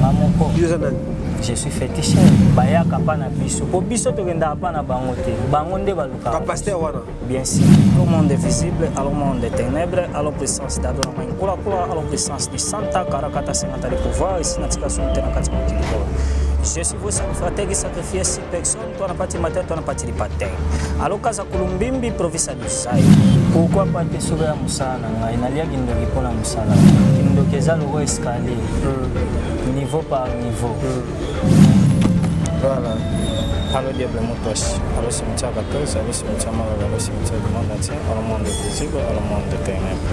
Ngamoko. Je suis féticheur. Bayaka pa na biso. Po biso to kenda pa na bango te. Bango nde baluka. Ka pasteur wana. Bien sûr. Le monde est visible, alors le monde des ténèbres, alors puissance d'Adonama Kula Kula, alors puissance de Santa Karakata Senata de pouvoir ici na tika son tena kati mokili. Je suis vos frères qui sacrifient 6 personnes, toi na partie matin, toi na partie patin. Alors kaza kulumbimbi province du Sai. Pourquoi pas te sauver à Moussana? Il n'a rien de pour la Moussala. Il nous kezala le escalier. Niveau par niveau. Voilà. Alors diable motos. Alors cimetière 14, alors cimetière Malaga, alors cimetière du monde entier, alors le monde visible, alors le monde des ténèbres.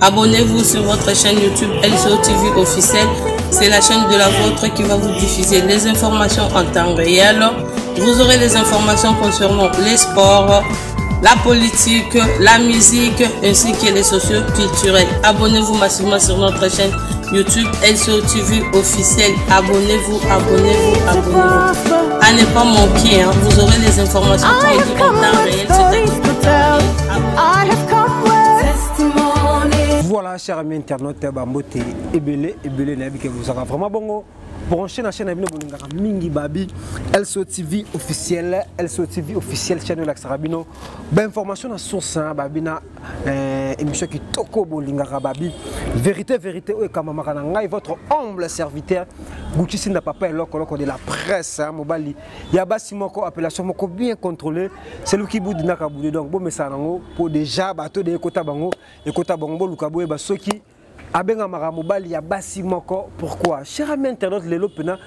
Abonnez-vous sur votre chaîne YouTube LCO TV officielle. C'est la chaîne de la vôtre qui va vous diffuser les informations en temps réel. Vous aurez les informations concernant les sports, la politique, la musique ainsi que les socio-culturels. Abonnez-vous massivement sur notre chaîne YouTube LCO TV officielle. Abonnez-vous, abonnez-vous, abonnez-vous. À ne pas manquer, hein. Vous aurez les informations en temps réel. Voilà, chers amis internautes, Bambote, Ebele, Nabi, que vous avez vraiment bon. Branchez la chaîne Mingi Babi, LCO TV officiel, chaîne de Sarabino. Ben information à source, Babina, émission qui toko bolingara Babi. Vérité, et Kamamarananga, votre humble serviteur, Gucci n'a papa et l'oko de la presse, Mobali. Yabasi Moko, appellation Moko bien contrôlée. C'est lui qui boude Nakaboudé. Donc, bon, mais ça, pour déjà, bateau de Ekota Bango, Ekota Bango, Lukabo et Basoki. Abenga maramobali ya basi moko. Pourquoi? Cher ami internaute lelo pena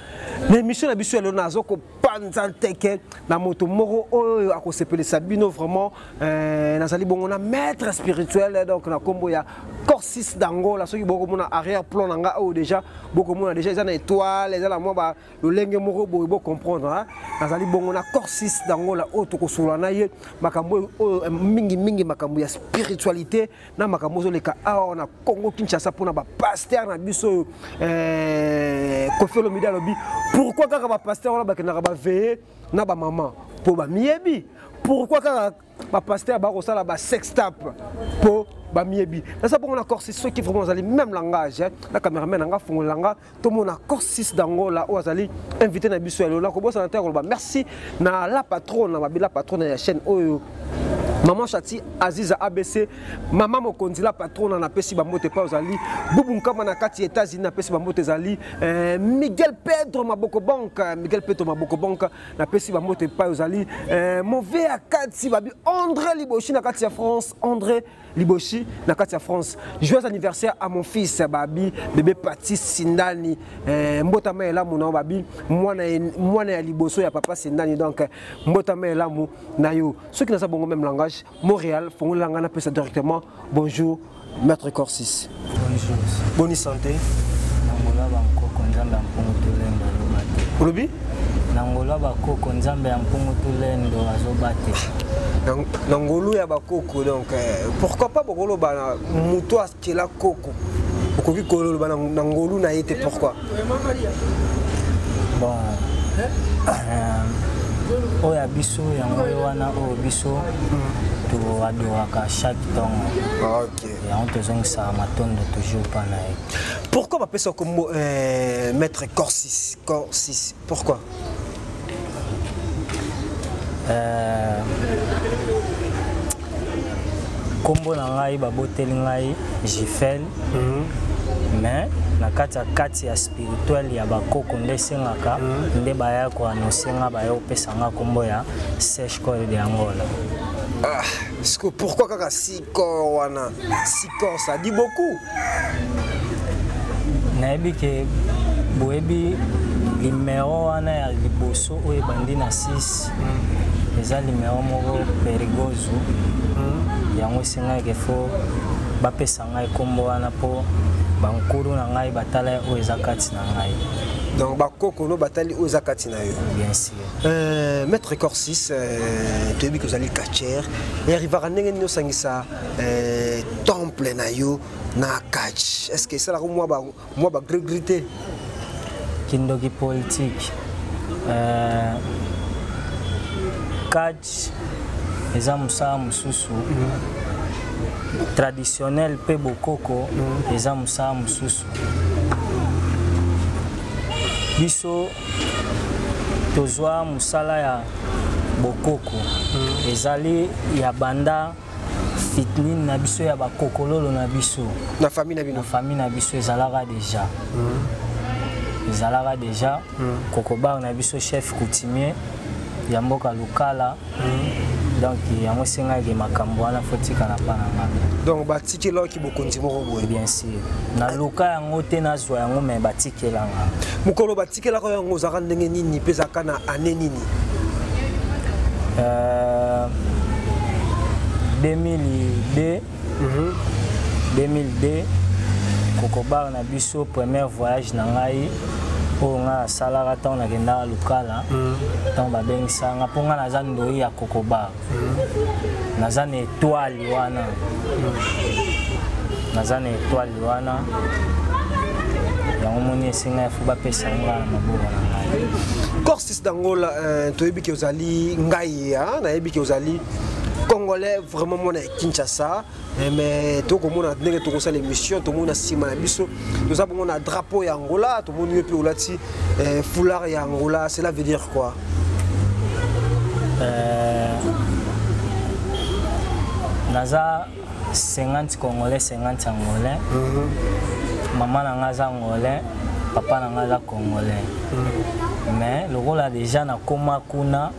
l'émission na biso elona azoko panza teke na moto moro oyo akosepele sabino vraiment nazali bongo na maître spirituel donc na kombo ya Corsis d'Angola soki boko mona arrière plan nga o déjà boko mona déjà ils na étoile ils na moi ba lolenge moko bo comprendre hein nazali bongo na Corsis d'Angola o to kosola na ye makambo mingi makambo ya spiritualité na makambo zo leka a na Congo Kinshasa pour na ba pasteur na biso Kofi Olomide lobi pourquoi kaka ba pasteur na ba kenaka ba veiller na ba maman pour ba miebi pourquoi kaka ba pasteur ba ko sala ba sextap pour ba miebi na ça pour on accord c'est ceux qui vraiment allez même langage la caméraman nga fongolanga tout mon accord 6 d'Angola ou azali invité na biso là ko bossa na terre ba merci na la patronne na la patronne ya chaîne oyo Maman Chati Aziza ABC, maman Mokonzi la patronne na pesi bambote pa ozali, Boubou Nkama na kati États-Unis na pesi bambote zali, Miguel Pedro Maboko Bank na pesi bambote pa ozali, Mauvais akati babi André Liboshi na kati ya France, André Liboshi na kati ya France. Joyeux anniversaire à mon fils babi bébé Pati Sindani, mbotama elamu na babi mwana ya liboso ya papa Sindani donc mbotama elamu na yo. Ceux qui na sa bongo même langage Montréal, Fongolanga appelle ça directement. Bonjour, Maître Corsis. Bonjour. Bonne santé. Nangola bakoko nzambe ampungu tulendo azobate. Olobi? Nangola bakoko nzambe ampungu tulendo azobate. Nangolo ya bakoko donc pourquoi pas bokolo ba muto askela koko. Okoki kololo ba nangolo na yete pourquoi? Bon. Oya biso yango wana o biso to adoraka chaque temps. OK. Et on te zonga ça matondo toujours pas na. Pourquoi on appelle ça comme Maître Corsis? Pourquoi? Kombo na ngai baboteli ngai Jifel. Mais na kati ya spirituel ya bakoko nde sengaka nde baya ko anosenga baya opesanga kombo ya Sèche Corps de Angola. Ah, est-ce que pourquoi kaka Sikor wana? Sikor ça dit beaucoup. Nayebi ke boyebi numéro wana ya liboso oyo bandi na 6 eza numéro moko perigoso yango senga ke fo bapesanga kombo wana po bankuru na ngai batala o ezakati na ngai. Donc bakoko no batali o ezakati na yo. Bien sûr. Maître Corsis tu dis que vous allez catcher et arrivera ndenge no sangisa temple na yo na catch. Est-ce que ça la moi ba grité kindoki politique catch eza musala mususu traditionnel pe bokoko eza musala mususu biso tozwa musala ya bokoko ezali ya banda fitnine na biso ya bakokololo na biso na famille na biso ezalaka deja kokobar na biso chef coutumier ya mboka lokala donc yango esengaki makambo wana fotika na pana ngana donc batikelaki bokonzi moko boye bien sûr na luka yango te nazwa yango me batikelanga mokolo batikelaka yango ozalaka ndenge nini mpe ezalaka na ane nini 2002 kokobar na biso premier voyage na ngai oyo nga asalaka ntango nakendaka lukala ntango babengisanga mpo nga naza ndoi ya kokobar naza na étoile wana yango moni esenga efu bapesa nga na maboko na ngai Corsis d'Angola toyebi ke ozali ngai nayebi ke ozali Congolais vraiment mona Kinshasa mais to komona ndenge to kosala émission to mona sima na biso to za bongo na drapeau ya Angola to moni pe olati foulard ya Angola cela veut dire quoi naza 50 Congolais 50 Angolais maman na nga za Angolais papa na nga za Congolais mais le rôle a déjà na koma kuna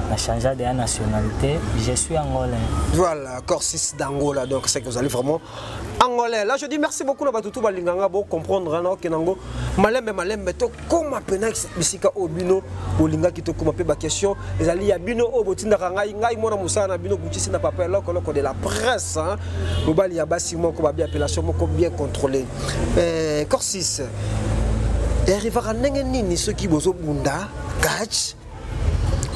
a changé de nationalité, je suis angolais. Voilà, Corsis d'Angola, donc c'est que vous allez vraiment angolais. Là, je dis merci beaucoup à tout balinganga pour comprendre que nango malembe to koma pena bisika obino bolinga ki to koma pe ba question ezali ya bino o botinda ngai mona musana bino butisi na papa loko de la presse hein bobali ya basi moko ba bien appellation moko bien contrôlé. Corsis arrivera ndenge nini ceux qui bozo bunda catch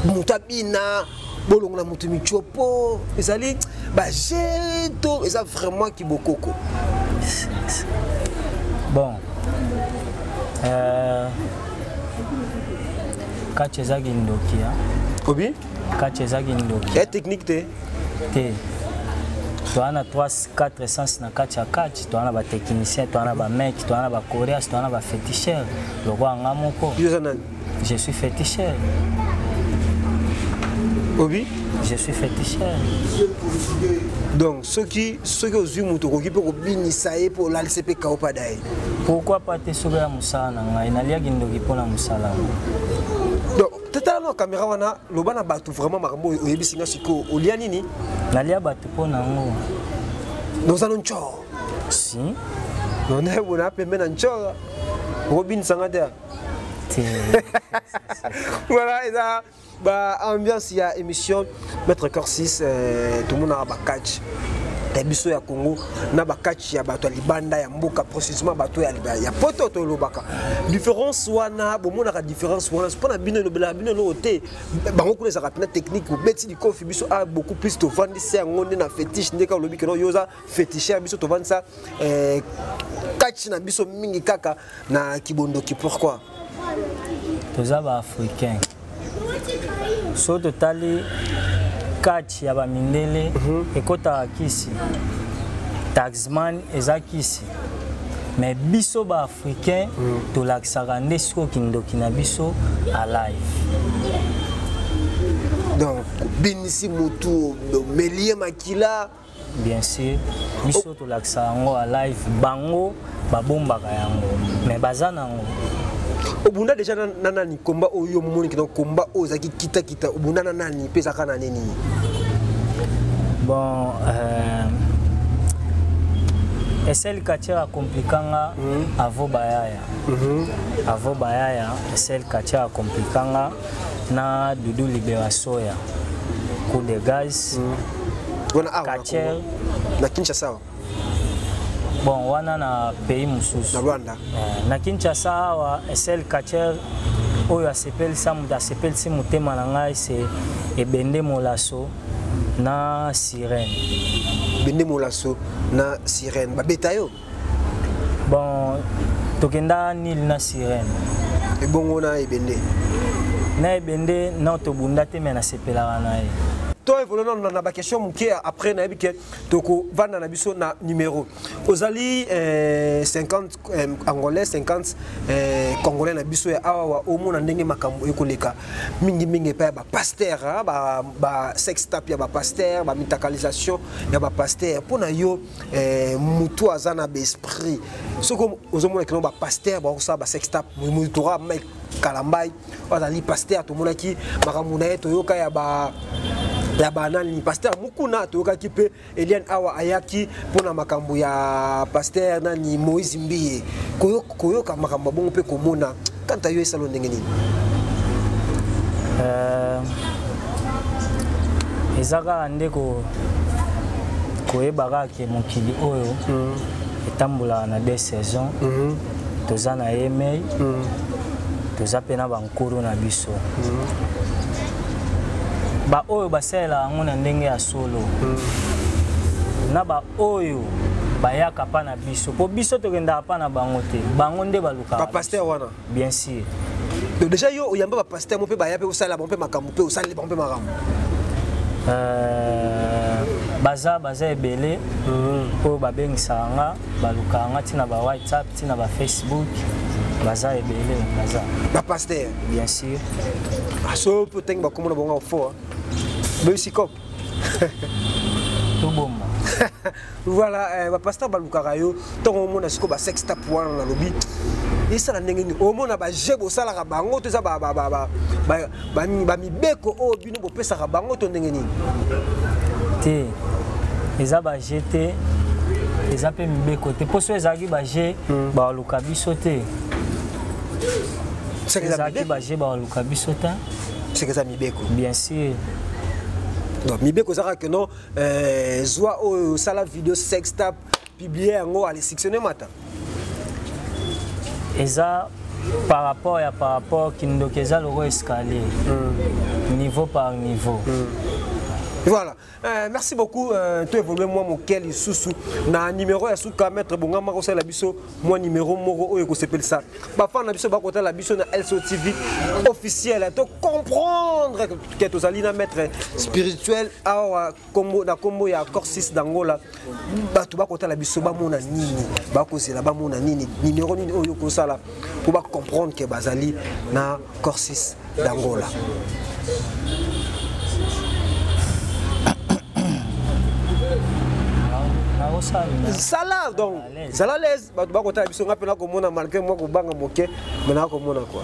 mutabina bolongo na mutu michopo ezali ba jeto eza vraiment kibokoko bon catch ezaki ndoki obi catch ezaki ndoki et technique te toana 3-4 essence na catch ya catch toana ba technicien toana ba mec toana ba choréas toana ba féticheur le roi ngamoko je suis féticheur. Obi? Je suis féticheur. Donc, ceux qui ont vu mon tour, qui peuvent bénir pour l'ALCP Kaopadai. Pourquoi pas te sauver à Moussana? Il n'a rien de pour la Moussala. Donc, tu as la caméra, le ban a battu vraiment Marmo et Ebisina Siko, au Lianini. Nalia battu pour Nango. Nous allons tchor. Si. On a appelé maintenant tchor. Robin Sangada. Voilà, et ça. Bah ambiance il y a émission Maître Corsis tout le monde a ba catch biso ya Congo na ba catch ya bato libanda ya mboka processus bato ya poto to lobaka différence wana bomona ka différence wana spona bino lobela bino lo te bango kuna za rapina technique ou beti di kofi biso a beaucoup plus to vendre c'est ngonde na fétiche ndeka lobi ke no yoza fétiche biso to vendre ça catch na biso mingi kaka na kibondoki pourquoi toza ba africain so totali catch ya bamindele ekota kisi taxman eza kisi mais biso ba africain tolakisaka nde siko kindoki na biso à live donc binisi mutu melie makila bien sûr biso tolakisaka yango à live bango babombaka yango mais baza nango obunda déjà nanani combat oyo moni ki donc combat ozaki kita obunda nanani pesa kana nini bon esel kachera komplikanga avo bayaya esel kachera komplikanga na Dudu Liberasoya coup de gaz kachera na Kinshasa. Bon, wana na pays mususu. Na Rwanda. Na Kinshasa wa SL Kacher oyo asepeli samuda asepeli si mutema na ngai c'est Ebende Molaso na Sirène. Ebende Molaso na Sirène. Ba betayo. Bon, tokenda nil na Sirène. Ebongo na Ebende. Na Ebende na tobunda te me na sepela na ye. toi évoluons dans la question qui après na bike toko vanda na biso na numéro ozali 50 angolais 50 congolais na biso ya awa omona ndenge makambo ekoleka mingi pa ba pasteur ba sextap ya ba pasteur ba mitakalisation ya ba pasteur pona yo mutu azana ba esprit soko ozomona que ba pasteur ba ça ba sextap mutu ra mai kalambai ozali pasteur to mona ki makambo na eto yoka ya ba nani pasteur mukuna toyoka ki pe Eliane awa ayaki pona makambo ya pasteur nani Moïse Mbiye koyoka makambo bongo pe komona kanta yo esalo ndenge nini ezaka ndeko koyebaka ke mokili oyo etambola na 2 saisons toza na yemei toza pe na bankuru na biso ba oyo basela yango na ndenge ya solo na ba oyo bayaka pa na biso po biso tokenda pa na bango te bango nde baluka ba pasteur wana bien sûr déjà yo oyamba ba pasteur mo pe baya pe osala bon pe makambo pe osala bon pe makambo baza ebele oyo babengisaka nga baluka nga tina ba WhatsApp tina ba Facebook baza ebele baza ba pasteur bien sûr aso peut-être ba komona bonga fort Besikop. Tout bon. Voilà, le pasteur Balukara yo, tant au monde a ce sexta pour dans le lobby. Et ça la n'engeni. Au monde a ba jebo ça la bango tout ça ba mi beko o bino bo pesa ka bango to n'engeni. Te. Eza ba jeté. Eza pe mi beko te. Poso ezaki ba je ba luka bisote. C'est que ça mi ba je ba luka bisota. C'est que ça mi beko. Bien sûr. Donc, Mibeko Zara que non, soit au sala vidéo sextap publié en haut à les sectionner matin. Et ça, par rapport qui nous a le escalier, niveau par niveau. Voilà. Merci beaucoup. Tu évolues moi mon quel sous na numéro ya sous mettre bon ngama ko la biso moi numéro moro oyo ko s'appelle ça. Ba fa na biso ba ko la biso na LCO TV officiel to comprendre que to zalina maître spirituel a combo na combo ya Corsis d'Angola. Ba to ba ko la biso ba mona nini ba ko c'est là ba mona nini numéro nini oyo ko sala pour ba comprendre que bazali na Corsis d'Angola. Sala donc sala l'aise ba ko ta biso ngapena ko mona malgré moi ko banga moke mena ko mona quoi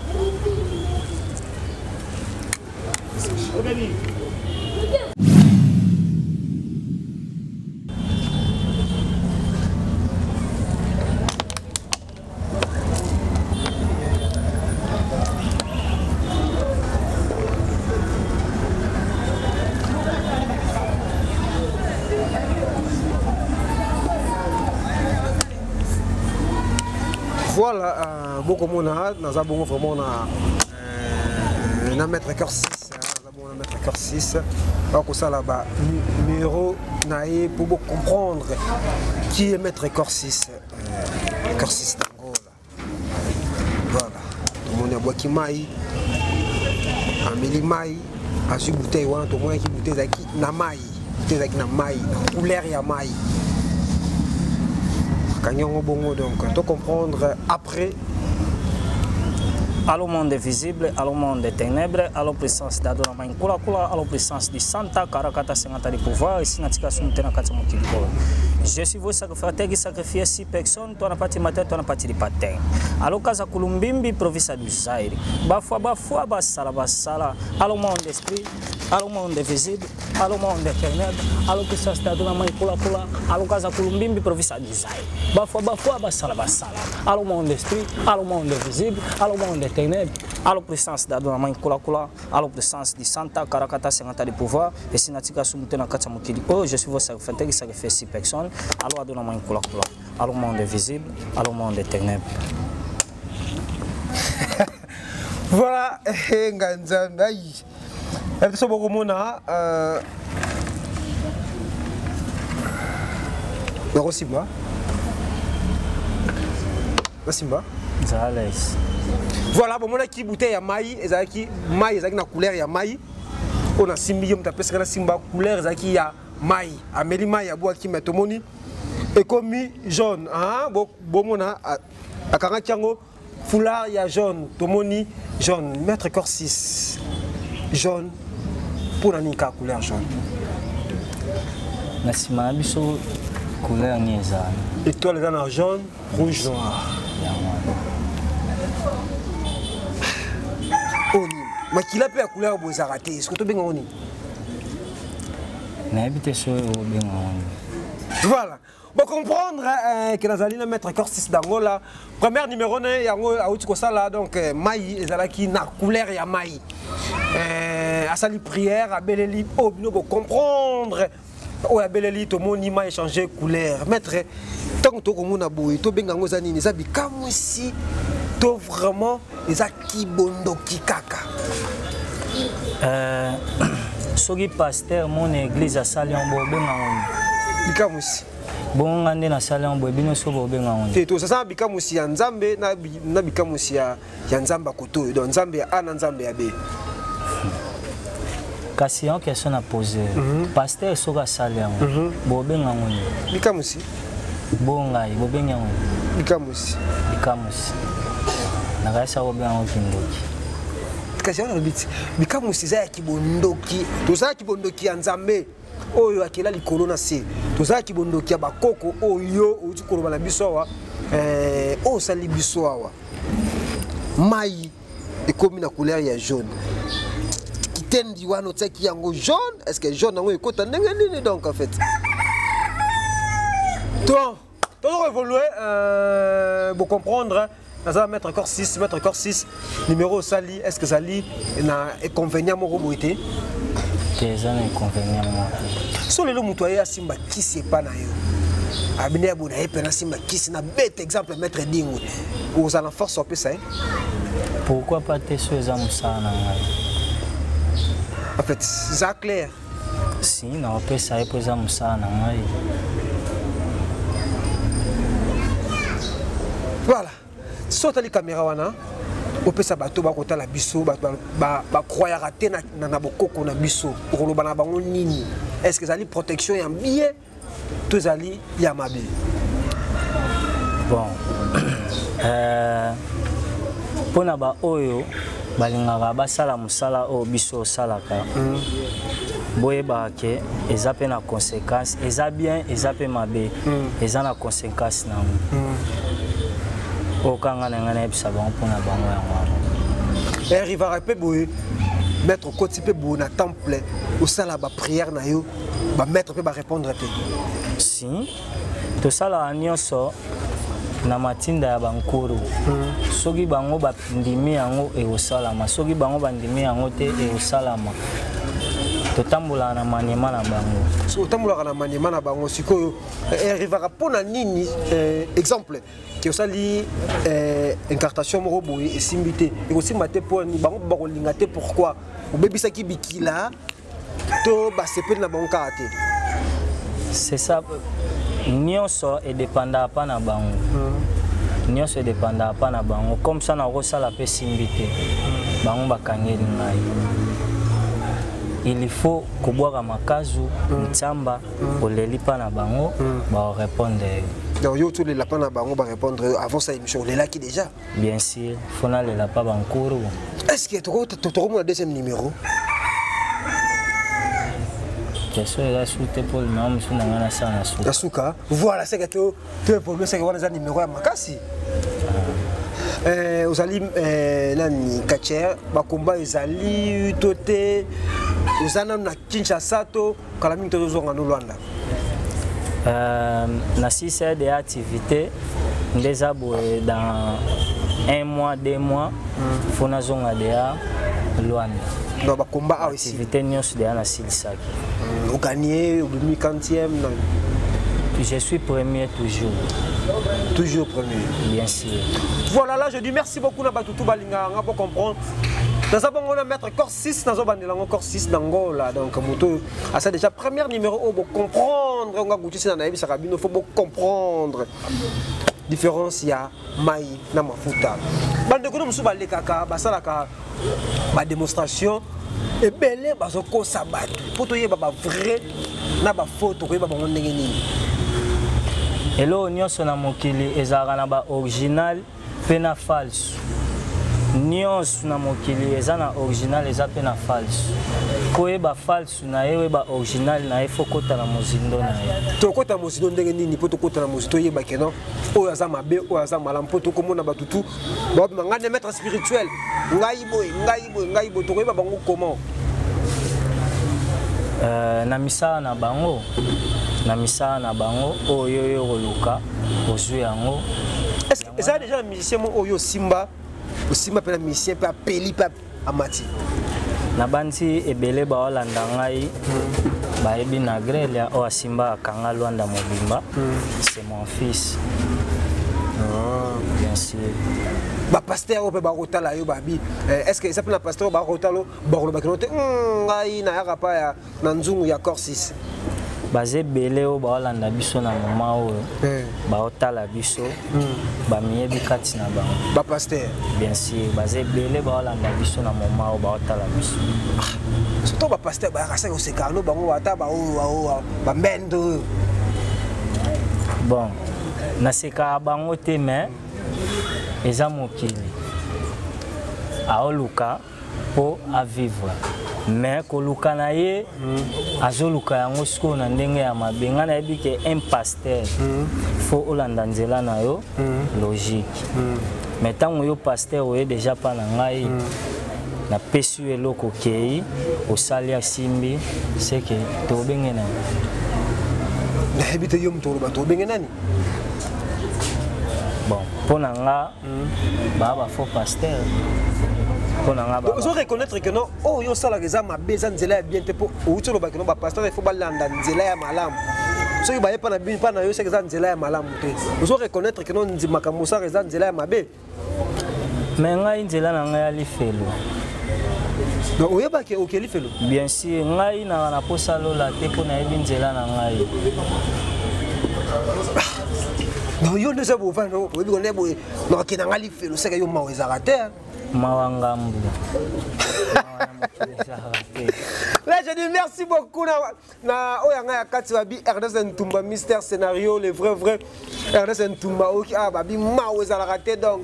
Voilà, beaucoup de monde nous avons vraiment un mètre cœur 6. Nous avons un mètre cœur 6. Donc, ça là-bas, numéro naïe pour beaucoup comprendre qui est mètre cœur 6. Cœur 6 d'Angola. Voilà. Tout le monde a boit qui maille. Amélie maille. A su bouteille, tout le monde qui bouteille avec na maille. Bouteille avec na maille. Couleur ya maille. Donc, tout comprendre après. Allô monde visible, allô monde des ténèbres, allô puissance d'Adona Kula Kula, allô puissance de Santa Karakata Sengata de pouvoir, ici Natika Suntena Katsamokili. Je suis vos sacrificateurs qui sacrifient 6 personnes, toi na partie matin, toi na partie de patin. Allô Kaza Kulumbimbi, province du Zaire. Bafwa, basala, allô monde d'esprit, allô monde visible, allô monde des ténèbres, allô puissance d'Adona Kula Kula, allô Kaza Kulumbimbi, province du Zaire. Bafwa, basala, allô monde d'esprit, allô monde visible, allô monde des ténèbres, allô puissance d'Adona Kula Kula, allô puissance de Santa Karakata Sengata de pouvoir, et si Natika Suntena Katsamokili. Oh, je suis vos sacrificateurs qui sacrifient 6 personnes. Allô Adona Kula Kula, allô monde visible, allô monde des ténèbres. Voilà, Nganzambe. Aïe. Est-ce que beaucoup mona Simba. Simba. Zales. Voilà, bon mona qui bouteille ya maï, ezaki maï ezaki na couleur ya maï. On a simbi on tapé ça simba couleur zaki ya mai ameli mai ya bois qui met tomoni et comme jaune hein bomona akanga tiango foulard ya jaune tomoni jaune mettre corps 6 jaune pour la nika couleur jaune na sima biso couleur ni eza étoile dans jaune rouge noir oni makila pe ya couleur boza raté est-ce que to benga oni na habite so benga oni voilà. Pour comprendre que nous allons mettre corps 6 d'Angola, premier numéro 1, yango aouti kosala donc maï ezalaki na couleur ya maï. Asali prière à Beleli obino pour comprendre o ya Beleli to moni maï changer couleur. Mettre tant to komona boy to benga ngo zanini za bikamu ici to vraiment ezaki bondo kikaka. Soki pasteur mon église asali en bo benga oni. Bikamu ici. Bon ngande na sala mbo bino so bo benga on te ça bikamusi ya nzambe na bikamusi ya nzamba koto donc nzambe ana nzambe ya be kasi en question à poser pasteur so ka sala bo benga on bikamusi bon ngai bo benga on bikamusi na kaisa bo benga on kindoki kasi on bit bikamusi za ya kibondoki to za kibondoki ya nzambe oyo akela likolo na se tozala kibondoki ya bakoko oyo outi koloba na biso awa osali biso awa mai ekomi na couleur ya jaune kitendi wana otiaki yango jaune est-ce que jaune yango ekota ndenge nini donc en fait donc tozoko évoluer pour comprendre nazala mettre corps 6 numéro osali est-ce que ezali na inconvénient moko boye te des inconvénients. So lelo mutu aye asimba kisi epa na yo abine abona epe na simba kisi na bête exemple maître dingo aux en force opesa pourquoi pas te so za musana ngai en fait ça clair si na opesa epe za musana ngai voilà so tali caméra wana opesa bato bakotala biso ba croire raté na bokoko na biso koloba na bango nini est-ce que zali protection ya bien to zali ya mabe bon pona ba oyo balingaka basala musala o biso salaka boye ba ke eza pe na conséquence eza bien eza pe mabe eza na conséquence na okanga na ngana ebisa bango pona bango yango arrivera pe boye mettre côté pe boye na temple au sala ba prière na yo ba mettre pe ba répondre te si to sala nyonso na matinda ya bankuru soki bango bandimi yango e osalama soki bango bandimi yango te e osalama totambola na maniema na bango so totambola na maniema na bango sikoyo arrivera pona nini exemple que osali incartation moko boye esimbi te ekosimba te mpo bango bakolinga te pourquoi obebisaki bikila to basepeli na bango kaka te c'est ça nyonso edépenda pa na bango nyonso edépenda pa na bango comme ça nakosala pe simbi te bango bakangeli ngai il faut kobwaka makazu ntsamba oleli pa na bango barépondre donc yo tous les lapins na bango ba répondre avant ça émission les là qui déjà bien sûr fona les lapins bankuru est-ce que tu mon deuxième numéro question est là sous tes pour le nom sur na sana na suka voilà c'est que tu es pour le c'est que wana za numéro ya makasi ozali nani kacher ba combat ezali toté ozana na Kinshasa to kala mingi to zonga no Luanda na 6 heures d'activité déjà dans 1 mois 2 mois fona zonga déjà Luanda donc ba combat aussi activité nyonso déjà na Silisaki au gagné au 50e je suis premier toujours premier bien sûr voilà là je dis merci beaucoup na batutu balinga pour comprendre Dans ça, on a mettre corps 6 dans un corps 6 d'Angola. Donc, c'est déjà premier numéro pour comprendre. On va goûter ça dans la vie, il faut comprendre. Différence, il y a maï, na mafuta. Bande ko musu balé kaka, basala ka ba démonstration et belé bazoko sabat. Poto ye ba vrai na ba photo ko ba bango ndenge nini. Elo nyonso na mokili ezaka na ba original pe na false. Nyonso na mokili eza na original eza pe na false. Koyeba false na ye ba original na ye fokota na mozindo na ye. To kota mozindo ndenge nini poto kota na mozindo yeba keno oyo aza mabe oyo aza malamu poto komona batutu ba ngane maître spirituel ngai boy to koyeba bango comment na misala na bango oyo yo koluka ozwi yango. Est-ce que ça déjà un musicien oyo simba pe na musicien pe apeli pe amati na banti ebele ba olanda ngai ba ebi na grele o asimba akanga Lwanda Mobimba. C'est mon fils. Bien sûr. Ba pasteur o pe ba rotala yo babi. Est-ce que ça peut na pasteur ba rotalo ba lo ba kenote ngai na yaka pa ya na nzungu ya corsis. Bazé belé o ba olanda biso na moment o ba otala biso ba miyebi kati na bango ba pasteur. Bien sûr bazé belé ba olanda biso na moment o ba otala biso surtout ba pasteur ba rasa ko sekano bango ata ba ba mendo. Bon na seka bango te mais eza mokili aoluka po a vivre. Mais koluka na ye azoluka yango siko na ndenge ya mabenga na yebi ke un pasteur faut olanda nzela na yo logique. Mais tango yo pasteur oye déjà pa na ngai na pesu eloko kei osali asimbi c'est que to benge na na yebi te yo mtolo ba to benge nani. Bon pour na nga ba faux pasteur. Vous devez reconnaître que non, oh yo sala que ça ma besoin nzela bien te pour ou tu lo ba que non ba pasteur il faut balanda nzela ya malamu. So yo ba ye pa na bin pa na yo c'est que ça nzela ya malamu te. Vous devez reconnaître que non ndi makambo sa que ça nzela ya mabe. Mais ngai nzela na ngai ali felo. Donc oye ba ke okeli felo. Bien sûr ngai na posa lola te po na yebi nzela na ngai. Non yo ne sais pas faire non, oyebi konne boye no ke na ngali felo c'est que yo mawe zakate. Mawangambu. Là je dis merci beaucoup na oyanga ya kati babi Ernest Ntumba Mystère Scénario les vrais Ernest Ntumba oki babi mawe zakate donc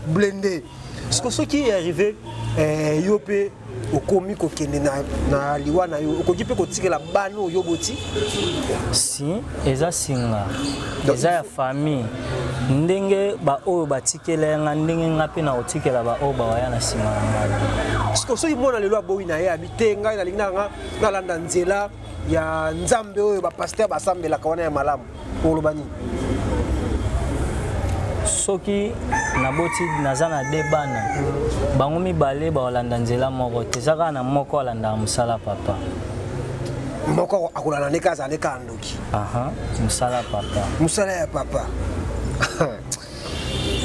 blendé. Ce qui est arrivé yopé au komi ko kende na liwa na yo okoki pe ko tikela bano yo boti si eza singa eza ya famille ndenge ba oyo batikela nga ndenge nga pe na otikela ba oyo bawaya na sima na parce que so imona lelo aboyi na ye abite ngai na linga nga na landa nzela ya nzambe oyo ba pasteur basambela kawana ya malamu olobani soki naboti naza na debana bango mibale ba olanda nzela moko tezaka na moko olanda musala papa moko akolana ne kaza ne kandoki musala papa musala ya papa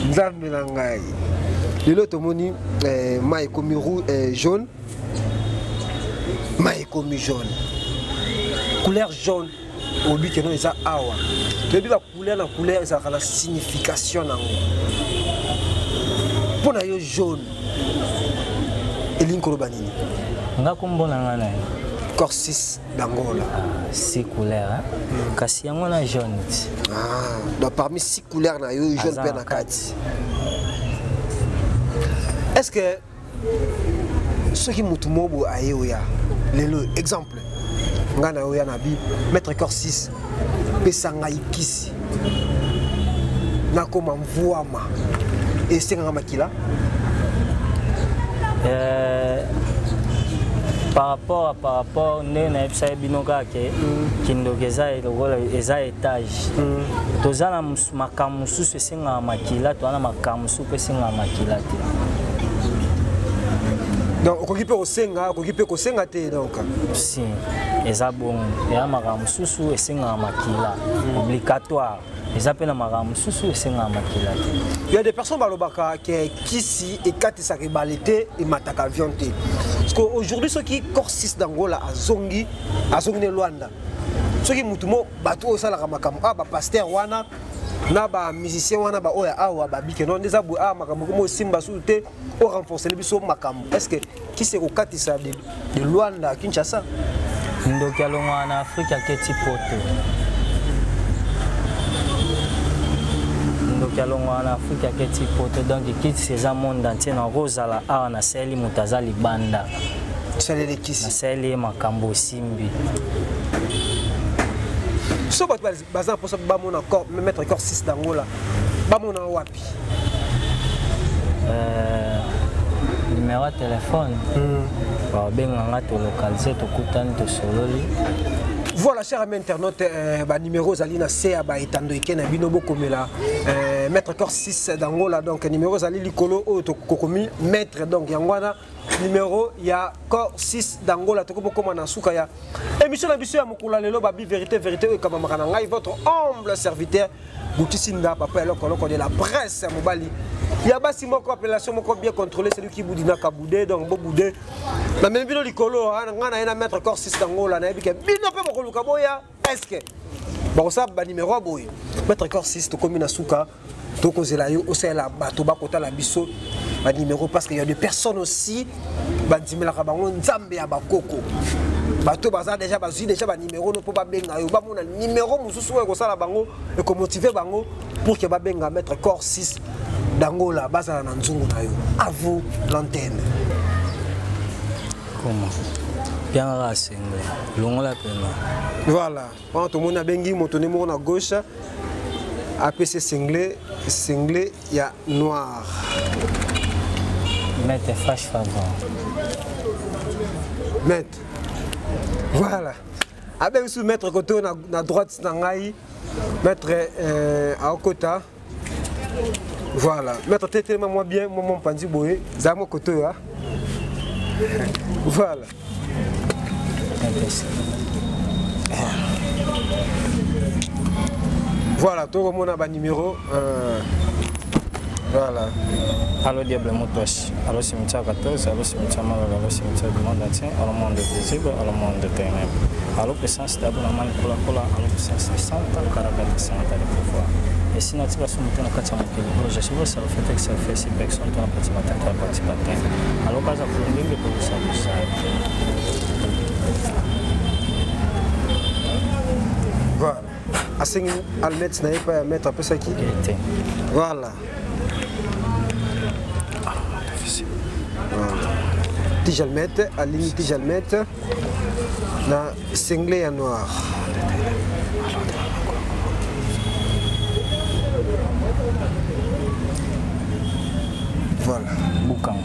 nzambe na ngai lelo tomoni mai komi jaune mai komi jaune couleur jaune au but que non eza awa depuis la couleur ça a la signification nango pour na yo jaune elinkolo banini nga kombona nga na corps 6 d'Angola 6 couleurs kasi yango na jaune donc parmi 6 couleurs na yo jaune pe na kati est-ce que ce qui mutu mobo ayo ya lelo exemple ngana oya na bi mettre corps 6 pesanga ikisi na koma mvuama et senga makila par rapport na epsa binoka ke kindokeza eza étage tozana makamusu senga makila to ana makamusu pesenga makila te donc okoki pe osenga te donc si eza bon ya makambo susu esenga makila obligatoire eza pe na makambo susu esenga makila te. Il y a des personnes balobaka qui si et katisa ke balete et mataka viande. Parce qu'aujourd'hui ceux qui corps 6 d'Angola azongi ne Luanda. Ceux qui mutumo bato osala makambo ba pasteur wana na ba musicien wana ba oya awa ba bike non des abu makambo ko simba soute o renforcer le biso makambo. Est-ce que qui se katisa de Luanda Kinshasa? Ndoki alongwa na Afrika keti poto. Ndoki alongwa na Afrika keti poto donc kiti ces monde entier na rozala awa na seli mutazali banda. Seli le kisi. Na seli makambo simbi. So bazan pour ça bamona encore mettre encore 6 d'Angola. Bamona wapi? Numéro de téléphone. Voilà, chers amis internautes, numéro Zalina C à Baitando Ikena Binobo Komela, maître corps 6 d'Angola, donc numéro Zali Likolo Kokomi, maître donc Yangwana, numéro ya corps 6 d'Angola, Tokobo Komana Soukaya. Émission d'ambition à Mokula Lelo Babi, vérité, vérité, Kamamarananga, votre humble serviteur, Boutisinda, papa, alors qu'on est la presse à Mobali. Il y a pas si mon appellation bien contrôlée, c'est lui qui boudina kaboudé donc beau boudé. La même vidéo likolo, on a un maître corps 6 d'Angola, on a dit que bino pe moko lukaboya, est-ce que bon ça ba numéro boy. Maître corps 6 to commune Asuka, to kozela yo osela bato ba kota la biso ba numéro parce qu'il y a des personnes aussi ba dimela ka bango nzambe ya bakoko. Bato baza déjà bazui déjà ba numéro no po ba benga yo ba mona numéro mususu ko sala bango et ko motiver bango pour que ba benga maître corps 6 d'Angola, Bazala Nanzungu Nayo. À vous l'antenne. Comment? Bien rassemblé. Long la peine. Voilà. Quand tout le monde a bengi, mon tournement à gauche. APC singlé, il y a noir. Mettez fâche favor. Mettre. Voilà. Avec sous mettre côté à droite, mettre à côté. Voilà, mettre tellement moi bien, mon pandi boé, ça mon côté là. Voilà. Voilà, tout le monde a un numéro. Voilà. Allo Diable Motoche, allo cimetière 14, allo cimetière Malala, allo cimetière du monde entier, allo monde visible, allo monde de ténèbres. Allo puissance d'abonnement pour la allo puissance de Santa, Caracata, Santa de pouvoir. Et si notre situation est en train de je suis sûr que ça fait que ça fait si personne dans la partie matin, dans la partie matin. Allo cas à Colombie, pour ça, pour ça. Voilà. À 5 almets, ce n'est pas à mettre un peu ça qui. Voilà. Tijalmette, à ligne Tijalmette, na cinglé en noir. Voilà. Boucan.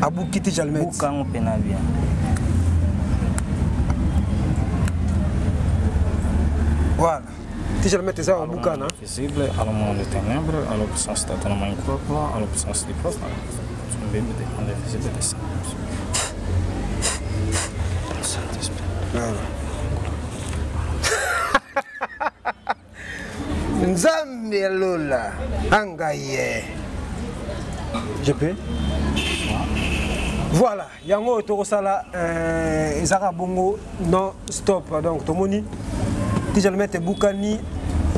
Abouki Tijalmette. Boucan au Pénavien. Voilà. Tijalmette ça au Boucan. Visible, à le monde de ténèbres, à l'obsence de ton main propre, à l'obsence du propre. Nzambe Lola Angaye. Je peux. Voilà, yango tokosala ezaka bongo non stop donc tomoni Tijalmette Boukani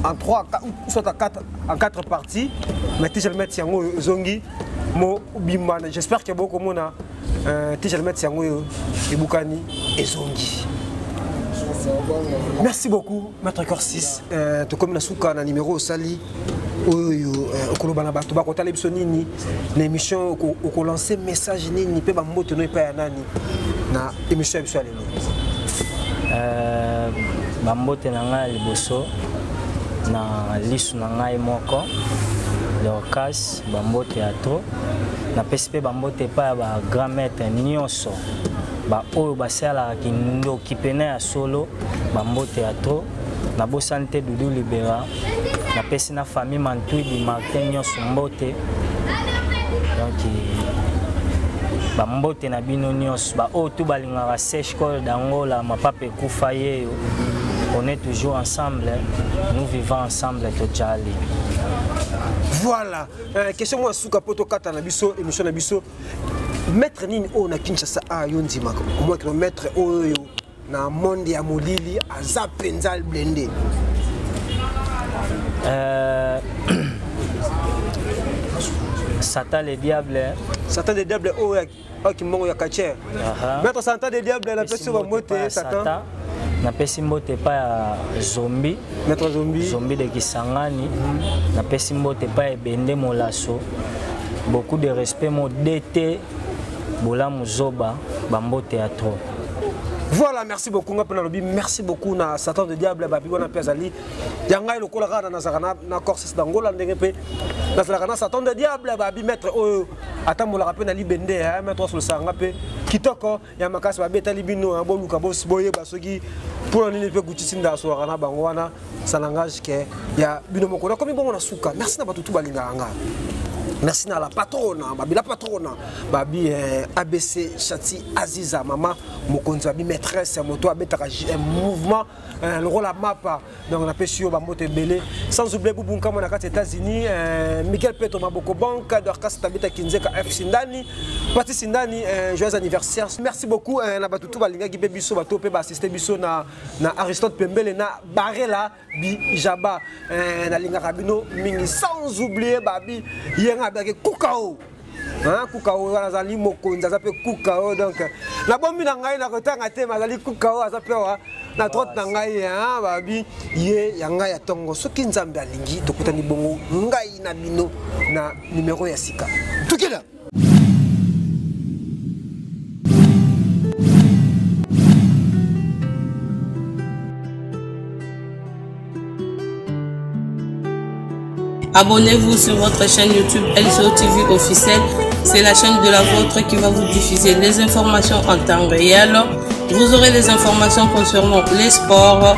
en 3 soit en 4 parties mais Tijalmette yango zongi mo bimbana. J'espère que beaucoup mona Tijalmette yango et Boukani et zongi. Merci beaucoup maître corps 6 to comme na suka na numéro sali oyo okolobana bato bakotala biso nini na émission oko lancer message nini pe ba mboto no pa ya nani na émission biso lelo ba mbote na ngai liboso na lisu na ngai moko Dorcas ba mbote ya to na PSP ba mbote pa ba grand maître nyonso ba oyo basala kindoki pena ya solo ba mbote ya to na bo santé Doudou Libera na pesi na famille Mantui di Martin nyonso mbote donc bambote na bino nyos ba o tout balingaka sèche col d'Angola mapape kufaye. On est toujours ensemble, nous vivons ensemble totali. Voilà, question moi souka poto kata na biso émission na biso. Maître nini o na Kinshasa a yondima au moins que maître oyo na monde ya molili aza penza blende. Satan le diable. Satan le diable o qui mongo ya kacher. Maître Satan le diable la personne va monter Satan. Na pesi mbote pa ya zombie. Maître zombie. Zombie de Kisangani. Na pesi mbote pa ebende molaso. Beaucoup de respect mo DT bola muzoba bambote ya trop. Voilà, merci beaucoup merci beaucoup na Satan de diable babi wana pezali. Yanga le kola kana na zakana na corse d'Angola ndenge pe. Na zakana Satan de diable babi maître o atamola rappel na libende ha maître sur le sanga pe kitoko ya makasi babi etali bino bo luka bo boye basoki pour nini pe gutisinda so kana bango wana ça n'engage que ya bino moko na komi bongo na suka. Merci na batutu balinga anga. Merci à la patronne, Babi la patronne, Babi ABC Chati Aziza, maman, Mokonzi, Babi maîtresse, moto, un mouvement, le rôle à mapa, donc on a pêché au Bamote Belé, sans oublier Boubunka, mon accord États-Unis, Michael Petro, Maboko Bank, Dorcas Tabita Kinzeka, F. Sindani, Pati Sindani, joyeux anniversaire. Merci beaucoup, Nabatutu Balinga, Gibé Bisso, Bato, Peba, assisté Bisso, na Aristote Pembele, na Barela, Bijaba, na Linga Rabino, Mingi, sans oublier Babi, Yenga. Kukao, Kukao, Azali Mokonzi, ça s'appelle Kukao. Donc, la bombe n'a na retanga te, Azali Kukao, ça s'appelle na trotte nangai, Babi, Ye, Yanga ya Tongo, ce qui nous a lingi, Tokutani Bongo, Ngai na Bino, na numéro Yasika. Tout est là. Abonnez-vous sur votre chaîne YouTube LCO TV officielle. C'est la chaîne de la vôtre qui va vous diffuser les informations en temps réel. Vous aurez les informations concernant les sports,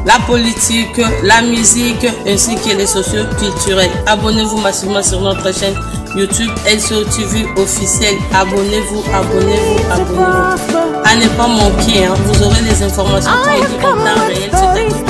la politique, la musique ainsi que les socio-culturels. Abonnez-vous massivement sur notre chaîne YouTube LCO TV officielle. Abonnez-vous, abonnez-vous, abonnez-vous. À ne pas manquer, vous aurez les informations en temps réel.